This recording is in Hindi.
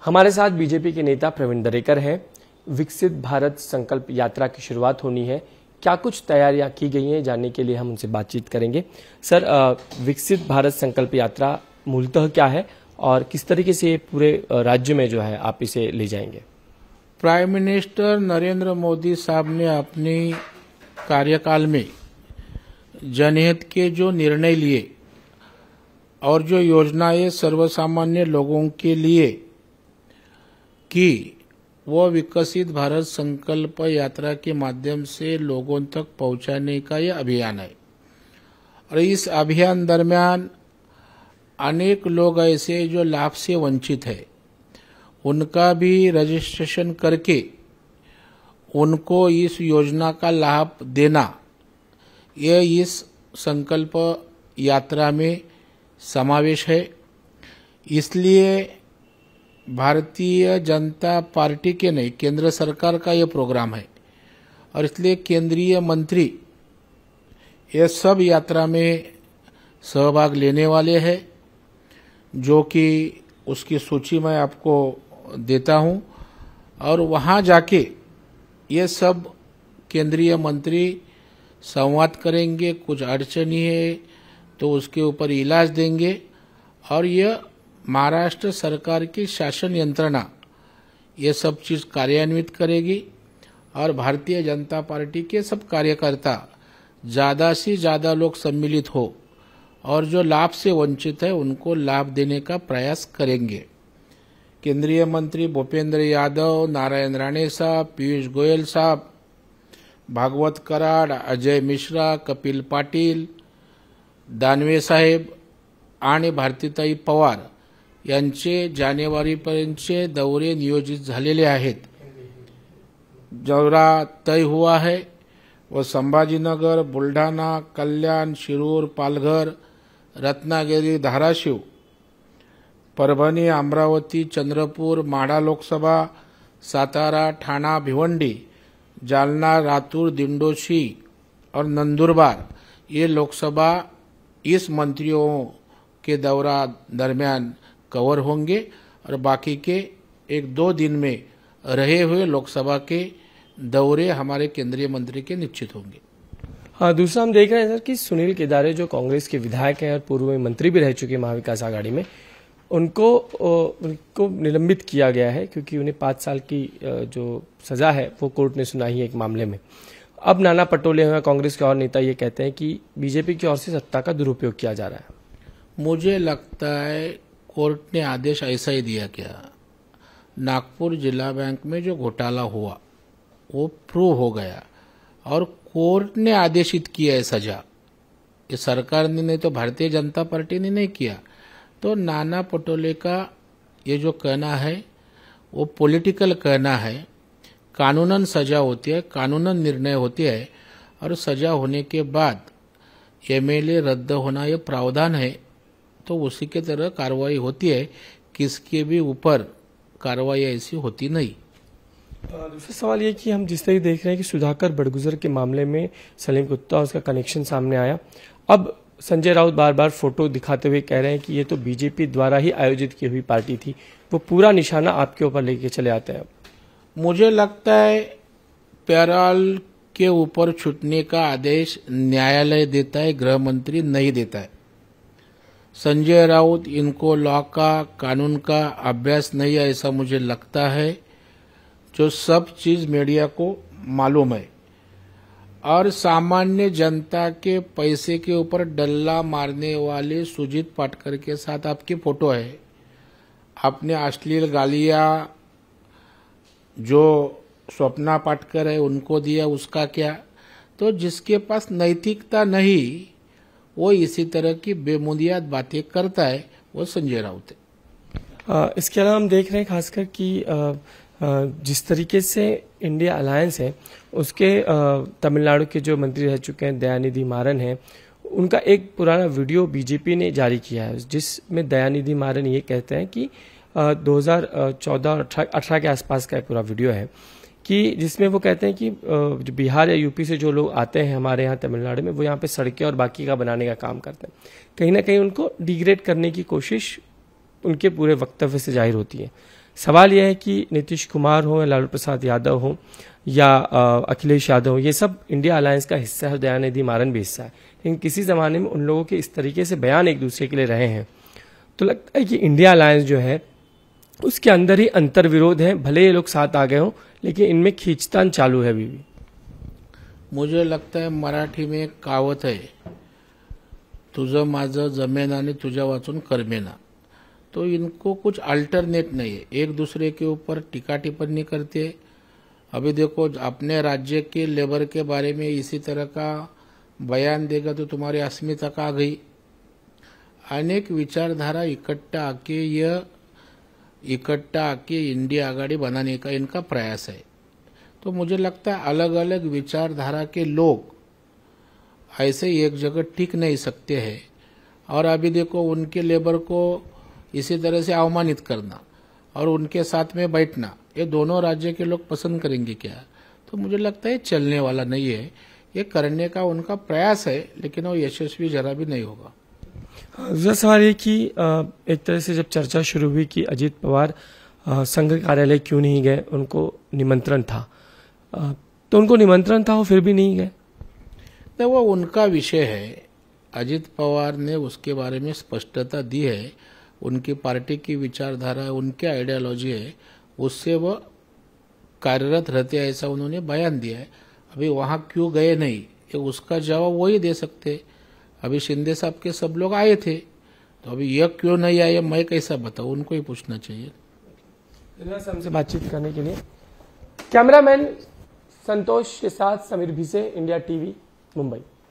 हमारे साथ बीजेपी के नेता प्रवीण दरेकर हैं। विकसित भारत संकल्प यात्रा की शुरुआत होनी है, क्या कुछ तैयारियां की गई हैं, जानने के लिए हम उनसे बातचीत करेंगे। सर, विकसित भारत संकल्प यात्रा मूलतः क्या है और किस तरीके से पूरे राज्य में जो है आप इसे ले जाएंगे? प्राइम मिनिस्टर नरेंद्र मोदी साहब ने अपने कार्यकाल में जनहित के जो निर्णय लिए और जो योजनाएं सर्वसामान्य लोगों के लिए की, वो विकसित भारत संकल्प यात्रा के माध्यम से लोगों तक पहुंचाने का यह अभियान है। और इस अभियान दरमियान अनेक लोग ऐसे जो लाभ से वंचित है, उनका भी रजिस्ट्रेशन करके उनको इस योजना का लाभ देना, यह इस संकल्प यात्रा में समावेश है। इसलिए भारतीय जनता पार्टी के नहीं, केंद्र सरकार का यह प्रोग्राम है और इसलिए केंद्रीय मंत्री ये सब यात्रा में सहभाग लेने वाले हैं, जो कि उसकी सूची मैं आपको देता हूं। और वहां जाके ये सब केंद्रीय मंत्री संवाद करेंगे, कुछ अड़चनी है तो उसके ऊपर इलाज देंगे। और यह महाराष्ट्र सरकार की शासन यंत्रणा ये सब चीज कार्यान्वित करेगी और भारतीय जनता पार्टी के सब कार्यकर्ता ज्यादा से ज्यादा लोग सम्मिलित हो और जो लाभ से वंचित है उनको लाभ देने का प्रयास करेंगे। केंद्रीय मंत्री भूपेंद्र यादव, नारायण राणे साहब, पीयूष गोयल साहब, भागवत कराड, अजय मिश्रा, कपिल पाटील, दानवे साहेब आणि भारतीताई पवार यांचे जानेवारीपर्यंतचे दौरे नियोजित झालेले आहेत। दौरा तय हुआ है वो संभाजीनगर, बुलढाणा, कल्याण, शिरूर, पालघर, रत्नागिरी, धाराशिव, परभणी, अमरावती, चंद्रपूर, माढा लोकसभा, सातारा, ठाणा, भिवंडी, जालना, रातूर, दिंडोशी और नंदुरबार, ये लोकसभा इस मंत्रियों के दौरा दरमियान कवर होंगे और बाकी के 1-2 दिन में रहे हुए लोकसभा के दौरे हमारे केंद्रीय मंत्री के निश्चित होंगे। हाँ, दूसरा हम देख रहे हैं सर कि सुनील केदारे जो कांग्रेस के विधायक हैं और पूर्व में मंत्री भी रह चुके महाविकास आघाड़ी में, उनको निलंबित किया गया है क्योंकि उन्हें 5 साल की जो सजा है वो कोर्ट ने सुनाई है एक मामले में। अब नाना पटोले हुए कांग्रेस के और नेता ये कहते हैं कि बीजेपी की ओर से सत्ता का दुरुपयोग किया जा रहा है। मुझे लगता है कोर्ट ने आदेश ऐसा ही दिया क्या, नागपुर जिला बैंक में जो घोटाला हुआ वो प्रूव हो गया और कोर्ट ने आदेशित किया है सजा। ये सरकार ने नहीं तो भारतीय जनता पार्टी ने नहीं किया। तो नाना पटोले का ये जो कहना है वो पॉलिटिकल कहना है। कानूनन सजा होती है, कानूनन निर्णय होती है और सजा होने के बाद एमएलए रद्द होना ये प्रावधान है, तो उसी के तरह कार्रवाई होती है, किसके भी ऊपर कार्रवाई ऐसी होती नहीं। दूसरा सवाल ये कि हम जिस तरह देख रहे हैं कि सुधाकर बड़गुजर के मामले में सलीम कुत्ता उसका कनेक्शन सामने आया। अब संजय राउत बार बार फोटो दिखाते हुए कह रहे हैं कि ये तो बीजेपी द्वारा ही आयोजित की हुई पार्टी थी, वो पूरा निशाना आपके ऊपर लेके चले आते हैं। मुझे लगता है पैरोल के ऊपर छूटने का आदेश न्यायालय देता है, गृह मंत्री नहीं देता है। संजय राउत इनको लॉ का, कानून का अभ्यास नहीं है ऐसा मुझे लगता है। जो सब चीज मीडिया को मालूम है और सामान्य जनता के पैसे के ऊपर डल्ला मारने वाले सुजीत पाटकर के साथ आपकी फोटो है। आपने अश्लील गालियां जो स्वप्ना पाटकर है उनको दिया, उसका क्या? तो जिसके पास नैतिकता नहीं वो इसी तरह की बेबुनियाद बातें करता है, वो संजय राउत है। इसके अलावा हम देख रहे हैं खासकर कि जिस तरीके से इंडिया अलायंस है उसके तमिलनाडु के जो मंत्री रह चुके हैं दयानिधि मारन हैं, उनका एक पुराना वीडियो बीजेपी ने जारी किया है जिसमें दयानिधि मारन ये कहते हैं कि 2014 और 18 के आसपास का एक पूरा वीडियो है कि जिसमें वो कहते हैं कि जो बिहार या यूपी से जो लोग आते हैं हमारे यहाँ तमिलनाडु में, वो यहाँ पे सड़कें और बाकी का बनाने का काम करते हैं। कहीं ना कहीं उनको डिग्रेड करने की कोशिश उनके पूरे वक्तव्य से जाहिर होती है। सवाल यह है कि नीतीश कुमार हो या लालू प्रसाद यादव हो या अखिलेश यादव हो, ये सब इंडिया अलायंस का हिस्सा है, दयानिधि मारन भी हिस्सा है, लेकिन किसी जमाने में उन लोगों के इस तरीके से बयान एक दूसरे के लिए रहे हैं तो लगता है कि इंडिया अलायंस जो है उसके अंदर ही अंतर्विरोध है। भले ये लोग साथ आ गए हों लेकिन इनमें खींचतान चालू है अभी भी। मुझे लगता है मराठी में एक कहावत है, तुझं माझं जमेना आणि तुझ्या वाचून करमेना। तो इनको कुछ अल्टरनेट नहीं है, एक दूसरे के ऊपर टीका टिप्पणी करते हैं। अभी देखो अपने राज्य के लेबर के बारे में इसी तरह का बयान देगा तो तुम्हारी अस्मिता का गई। अनेक विचारधारा इकट्ठा आके इंडिया आघाड़ी बनाने का इनका प्रयास है। तो मुझे लगता है अलग अलग विचारधारा के लोग ऐसे एक जगह टिक नहीं सकते हैं। और अभी देखो उनके लेबर को इसी तरह से अवमानित करना और उनके साथ में बैठना, ये दोनों राज्य के लोग पसंद करेंगे क्या? तो मुझे लगता है चलने वाला नहीं है। ये करने का उनका प्रयास है लेकिन वो यशस्वी जरा भी नहीं होगा। दूसरा सवाल ये कि एक तरह से जब चर्चा शुरू हुई कि अजीत पवार संघ कार्यालय क्यों नहीं गए, उनको निमंत्रण था, तो उनको निमंत्रण था वो फिर भी नहीं गए। तो वो उनका विषय है, अजीत पवार ने उसके बारे में स्पष्टता दी है। उनकी पार्टी की विचारधारा, उनकी आइडियोलॉजी है, उससे वो कार्यरत रहते हैं, ऐसा उन्होंने बयान दिया है। अभी वहां क्यों गए नहीं, ये उसका जवाब वही दे सकते। अभी शिंदे साहब के सब लोग आए थे, तो अभी यह क्यों नहीं आए मैं कैसा बताऊं, उनको ही पूछना चाहिए। धन्यवाद हमसे बातचीत करने के लिए। कैमरामैन संतोष के साथ समीर भिसे, इंडिया टीवी, मुंबई।